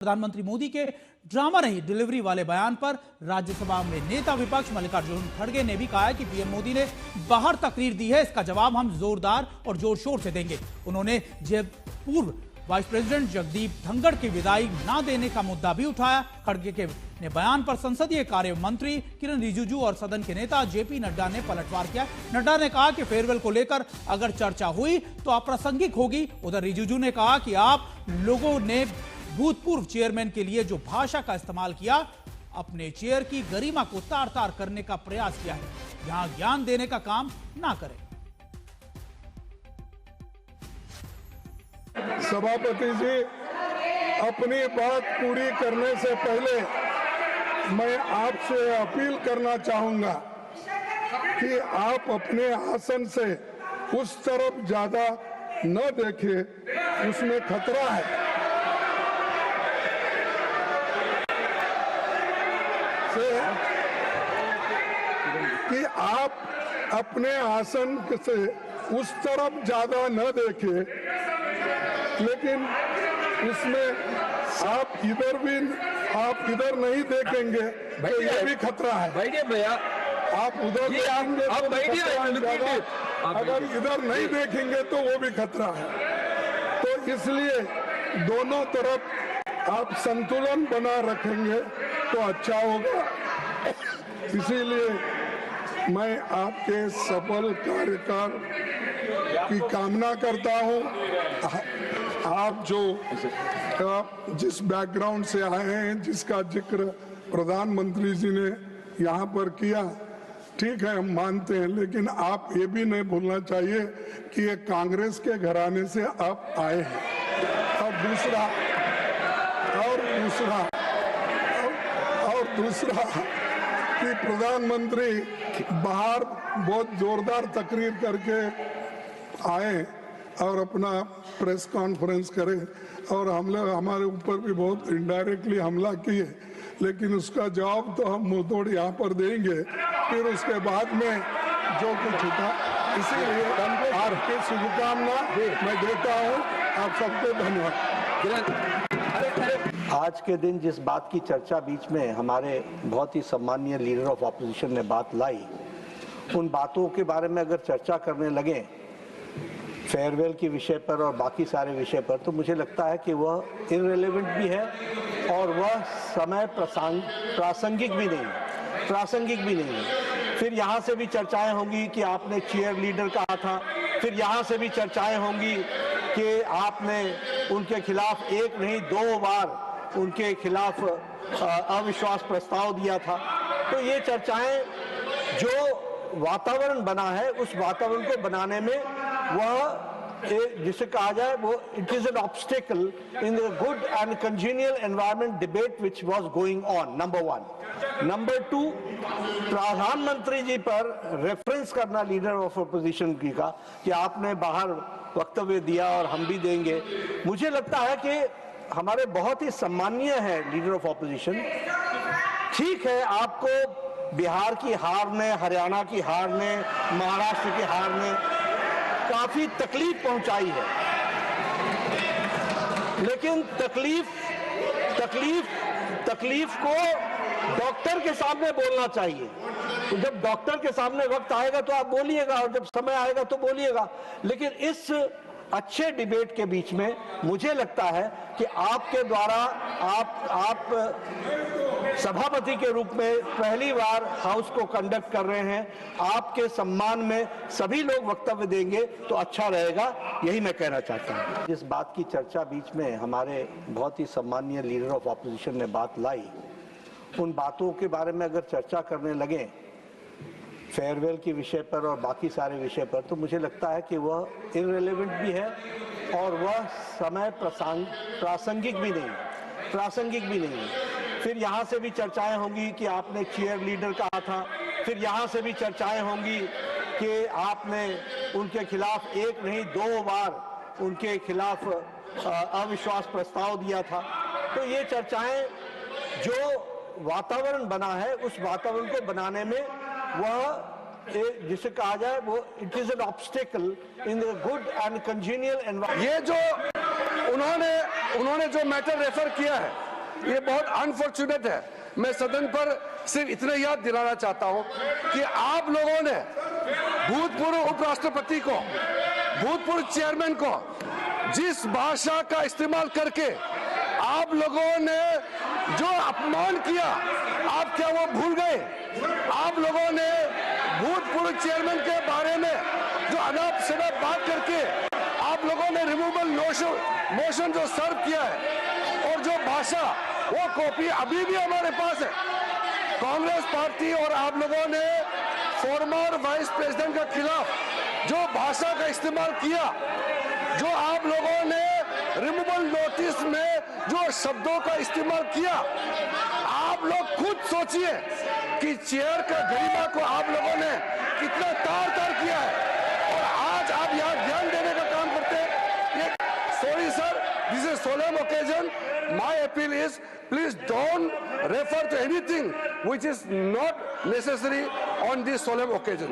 प्रधानमंत्री मोदी के ड्रामा नहीं डिलीवरी वाले बयान पर राज्यसभा में नेता विपक्ष मल्लिकार्जुन खड़गे ने भी कहा है कि पीएम मोदी ने बाहर तकरीर दी है, इसका जवाब हम जोरदार और जोर शोर से देंगे। उन्होंने जब पूर्व वाइस प्रेसिडेंट जगदीप धनखड़ की विदाई न देने का मुद्दा भी उठाया। खड़गे के ने बयान पर संसदीय कार्य मंत्री किरण रिजिजू और सदन के नेता जेपी नड्डा ने पलटवार किया। नड्डा ने कहा कि फेयरवेल को लेकर अगर चर्चा हुई तो अप्रासंगिक होगी। उधर रिजिजू ने कहा कि आप लोगों ने भूतपूर्व चेयरमैन के लिए जो भाषा का इस्तेमाल किया, अपने चेयर की गरिमा को तार तार करने का प्रयास किया है, यहां ज्ञान देने का काम ना करें। सभापति जी, अपनी बात पूरी करने से पहले मैं आपसे अपील करना चाहूंगा कि आप अपने आसन से उस तरफ ज्यादा न देखें, उसमें खतरा है। कि आप अपने आसन से उस तरफ ज्यादा न देखें, लेकिन उसमें आप इधर नहीं देखेंगे तो ये भी खतरा है। बैठिए भैया, आप उधर देखेंगे आप बैठिए, अगर इधर नहीं देखेंगे तो वो भी खतरा है। तो इसलिए दोनों तरफ आप संतुलन बना रखेंगे तो अच्छा होगा। इसीलिए मैं आपके सफल कार्यकाल की कामना करता हूं। आप जिस बैकग्राउंड से आए हैं, जिसका जिक्र प्रधानमंत्री जी ने यहाँ पर किया, ठीक है, हम मानते हैं, लेकिन आप ये भी नहीं भूलना चाहिए कि ये कांग्रेस के घराने से आप आए हैं। और दूसरा कि प्रधानमंत्री बाहर बहुत जोरदार तकरीर करके आए और अपना प्रेस कॉन्फ्रेंस करे और हमारे ऊपर भी बहुत इनडायरेक्टली हमला किए, लेकिन उसका जवाब तो हम मुंह तोड़ यहाँ पर देंगे फिर उसके बाद में जो कुछ होता। इसीलिए आपकी शुभकामना मैं देता हूँ। आप सबको धन्यवाद। आज के दिन जिस बात की चर्चा बीच में हमारे बहुत ही सम्मानीय लीडर ऑफ ऑपोजिशन ने बात लाई, उन बातों के बारे में अगर चर्चा करने लगे फेयरवेल के विषय पर और बाकी सारे विषय पर, तो मुझे लगता है कि वह इररिलेवेंट भी है और वह समय प्रासंगिक भी नहीं है। फिर यहाँ से भी चर्चाएं होंगी कि आपने चेयर लीडर कहा था, फिर यहाँ से भी चर्चाएं होंगी कि आपने उनके खिलाफ एक नहीं 2 बार उनके खिलाफ अविश्वास प्रस्ताव दिया था। तो ये चर्चाएं, जो वातावरण बना है उस वातावरण को बनाने में वह जिसे कहा जाए वो it is an obstacle in the good and congenial environment debate which was going on, number 1। Number 2, प्रधानमंत्री जी पर रेफरेंस करना लीडर ऑफ अपोजिशन की का कि आपने बाहर वक्तव्य दिया और हम भी देंगे। मुझे लगता है कि हमारे बहुत ही सम्मानीय है लीडर ऑफ ऑपोजिशन। ठीक है, आपको बिहार की हार ने, हरियाणा की हार ने, महाराष्ट्र की हार ने काफी तकलीफ पहुंचाई है, लेकिन तकलीफ को डॉक्टर के सामने बोलना चाहिए। तो जब डॉक्टर के सामने वक्त आएगा तो आप बोलिएगा और जब समय आएगा तो बोलिएगा। लेकिन इस अच्छे डिबेट के बीच में मुझे लगता है कि आपके द्वारा आप सभापति के रूप में पहली बार हाउस को कंडक्ट कर रहे हैं, आपके सम्मान में सभी लोग वक्तव्य देंगे तो अच्छा रहेगा, यही मैं कहना चाहता हूं। जिस बात की चर्चा बीच में हमारे बहुत ही सम्मानीय लीडर ऑफ ऑपोजिशन ने बात लाई, उन बातों के बारे में अगर चर्चा करने लगे फेयरवेल के विषय पर और बाकी सारे विषय पर, तो मुझे लगता है कि वह इररिलेवेंट भी है और वह समय प्रासंगिक भी नहीं है। फिर यहाँ से भी चर्चाएं होंगी कि आपने चेयर लीडर कहा था, फिर यहाँ से भी चर्चाएं होंगी कि आपने उनके खिलाफ एक नहीं 2 बार उनके खिलाफ अविश्वास प्रस्ताव दिया था। तो ये चर्चाएं, जो वातावरण बना है उस वातावरण को बनाने में वह जिसे कहा जाए वो it is an obstacle in the good and congenial environment. ये जो उन्होंने जो मैटर रेफर किया है ये बहुत अनफॉर्चुनेट है। मैं सदन पर सिर्फ इतना याद दिलाना चाहता हूं कि आप लोगों ने भूतपूर्व उपराष्ट्रपति को, भूतपूर्व चेयरमैन को जिस भाषा का इस्तेमाल करके आप लोगों ने जो अपमान किया, आप क्या वो भूल गए? आप लोगों ने भूतपूर्व चेयरमैन के बारे में जो अनाप शनाप बात करके आप लोगों ने रिमूवल मोशन जो सर्व किया है, और जो भाषा, वो कॉपी अभी भी हमारे पास है। कांग्रेस पार्टी और आप लोगों ने फॉर्मर वाइस प्रेसिडेंट के खिलाफ जो भाषा का इस्तेमाल किया, जो आप लोगों ने रिमूवल नोटिस में जो शब्दों का इस्तेमाल किया, आप लोग खुद सोचिए कि चेयर का गरिमा को आप लोगों ने कितना तार-तार किया है, और आज आप यहाँ ध्यान देने का काम करते हैं। Sorry sir, this is a solemn occasion. My appeal is, please don't refer to anything which is not necessary on this solemn occasion.